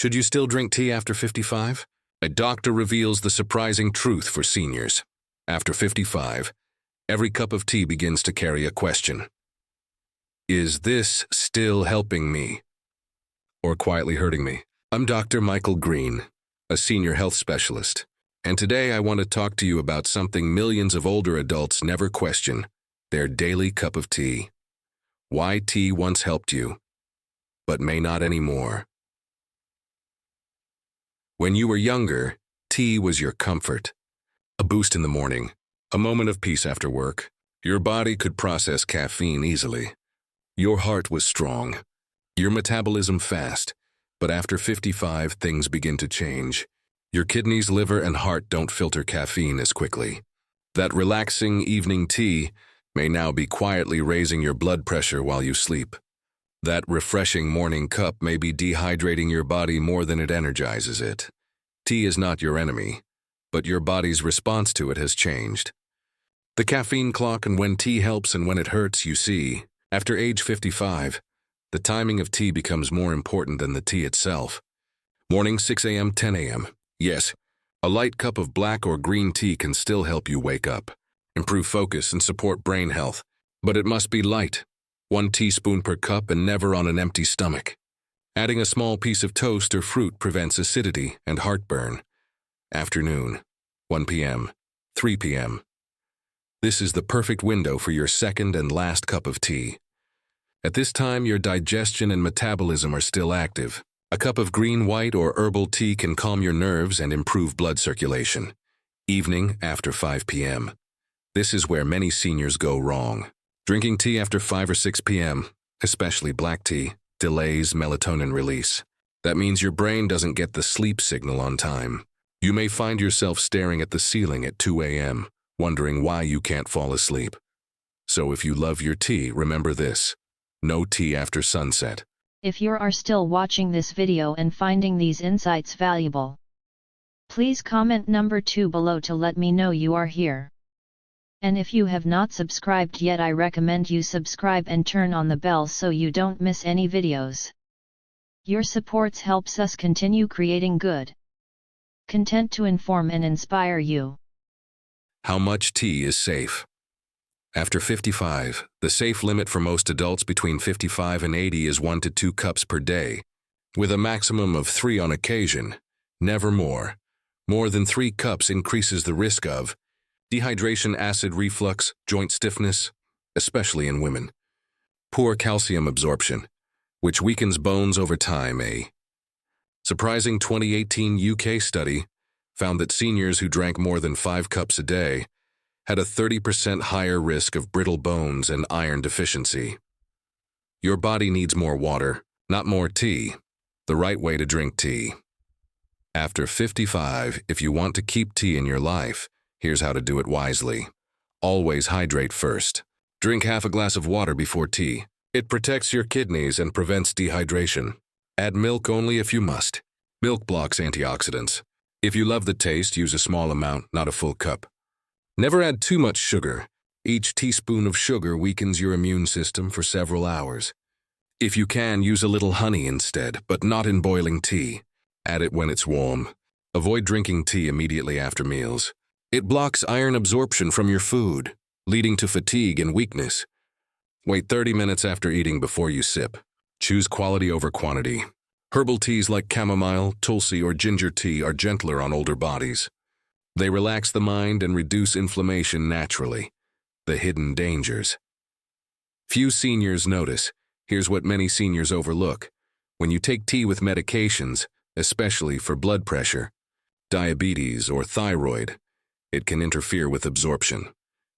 Should you still drink tea after 55? A doctor reveals the surprising truth for seniors. After 55, every cup of tea begins to carry a question. Is this still helping me? Or quietly hurting me? I'm Dr. Michael Green, a senior health specialist, and today I want to talk to you about something millions of older adults never question: their daily cup of tea. Why tea once helped you, but may not anymore. When you were younger, tea was your comfort. A boost in the morning, a moment of peace after work. Your body could process caffeine easily. Your heart was strong, your metabolism fast, but after 55, things begin to change. Your kidneys, liver, and heart don't filter caffeine as quickly. That relaxing evening tea may now be quietly raising your blood pressure while you sleep. That refreshing morning cup may be dehydrating your body more than it energizes it. Tea is not your enemy, but your body's response to it has changed. The caffeine clock and when tea helps and when it hurts, you see. After age 55, the timing of tea becomes more important than the tea itself. Morning 6 a.m., 10 a.m. Yes, a light cup of black or green tea can still help you wake up, improve focus, and support brain health. But it must be light. 1 teaspoon per cup and never on an empty stomach. Adding a small piece of toast or fruit prevents acidity and heartburn. Afternoon, 1 p.m., 3 p.m. This is the perfect window for your second and last cup of tea. At this time, your digestion and metabolism are still active. A cup of green, white, or herbal tea can calm your nerves and improve blood circulation. Evening, after 5 p.m. This is where many seniors go wrong. Drinking tea after 5 or 6 p.m., especially black tea, delays melatonin release. That means your brain doesn't get the sleep signal on time. You may find yourself staring at the ceiling at 2 a.m., wondering why you can't fall asleep. So if you love your tea, remember this: no tea after sunset. If you are still watching this video and finding these insights valuable, please comment number 2 below to let me know you are here. And if you have not subscribed yet, I recommend you subscribe and turn on the bell so you don't miss any videos. Your supports helps us continue creating good content to inform and inspire you. How much tea is safe? After 55, the safe limit for most adults between 55 and 80 is 1 to 2 cups per day, with a maximum of 3 on occasion, never more. More than 3 cups increases the risk of dehydration, acid reflux, joint stiffness, especially in women. Poor calcium absorption, which weakens bones over time. A surprising 2018 UK study found that seniors who drank more than 5 cups a day had a 30% higher risk of brittle bones and iron deficiency. Your body needs more water, not more tea. The right way to drink tea. After 55, if you want to keep tea in your life, here's how to do it wisely. Always hydrate first. Drink half a glass of water before tea. It protects your kidneys and prevents dehydration. Add milk only if you must. Milk blocks antioxidants. If you love the taste, use a small amount, not a full cup. Never add too much sugar. Each teaspoon of sugar weakens your immune system for several hours. If you can, use a little honey instead, but not in boiling tea. Add it when it's warm. Avoid drinking tea immediately after meals. It blocks iron absorption from your food, leading to fatigue and weakness. Wait 30 minutes after eating before you sip. Choose quality over quantity. Herbal teas like chamomile, tulsi, or ginger tea are gentler on older bodies. They relax the mind and reduce inflammation naturally. The hidden dangers. Few seniors notice. Here's what many seniors overlook. When you take tea with medications, especially for blood pressure, diabetes, or thyroid, it can interfere with absorption.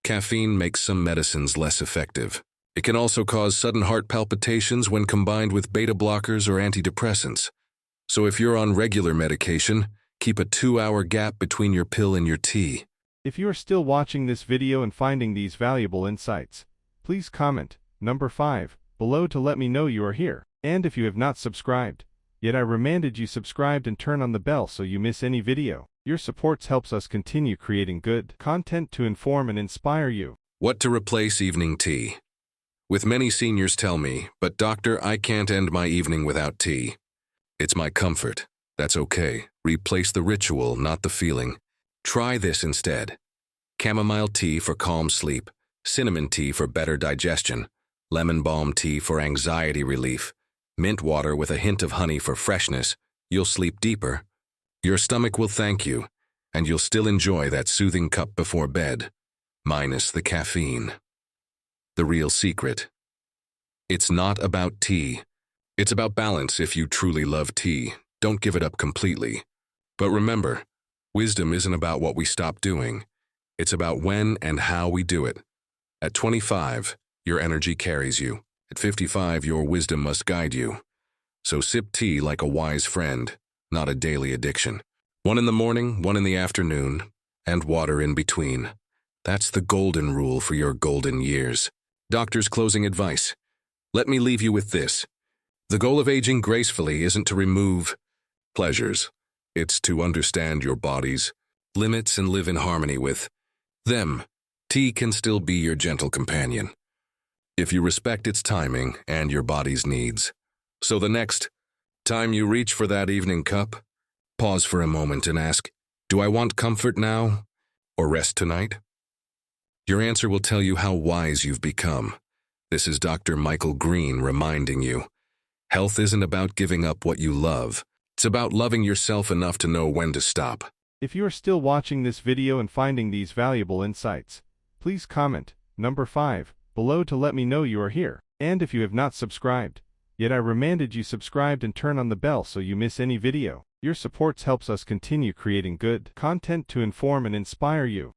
Caffeine makes some medicines less effective. It can also cause sudden heart palpitations when combined with beta blockers or antidepressants. So if you're on regular medication, keep a 2-hour gap between your pill and your tea. If you are still watching this video and finding these valuable insights, please comment number 5 below to let me know you are here. And if you have not subscribed yet, I reminded you subscribe and turn on the bell so you miss any video. Your supports helps us continue creating good content to inform and inspire you. What to replace evening tea? With many seniors tell me, but doctor, I can't end my evening without tea. It's my comfort. That's okay. Replace the ritual, not the feeling. Try this instead. Chamomile tea for calm sleep, cinnamon tea for better digestion, lemon balm tea for anxiety relief, mint water with a hint of honey for freshness. You'll sleep deeper. Your stomach will thank you, and you'll still enjoy that soothing cup before bed, minus the caffeine. The real secret. It's not about tea. It's about balance. If you truly love tea, don't give it up completely. But remember, wisdom isn't about what we stop doing. It's about when and how we do it. At 25, your energy carries you. At 55, your wisdom must guide you. So sip tea like a wise friend, not a daily addiction. 1 in the morning, 1 in the afternoon, and water in between. That's the golden rule for your golden years. Doctor's closing advice. Let me leave you with this. The goal of aging gracefully isn't to remove pleasures. It's to understand your body's limits and live in harmony with them. Tea can still be your gentle companion, if you respect its timing and your body's needs. So the next time you reach for that evening cup, pause for a moment and ask, do I want comfort now or rest tonight? Your answer will tell you how wise you've become. This is Dr. Michael Green reminding you, health isn't about giving up what you love. It's about loving yourself enough to know when to stop. If you are still watching this video and finding these valuable insights, please comment number 5 below to let me know you are here. And if you have not subscribed, yet I remanded you subscribed and turn on the bell so you miss any video. Your support helps us continue creating good content to inform and inspire you.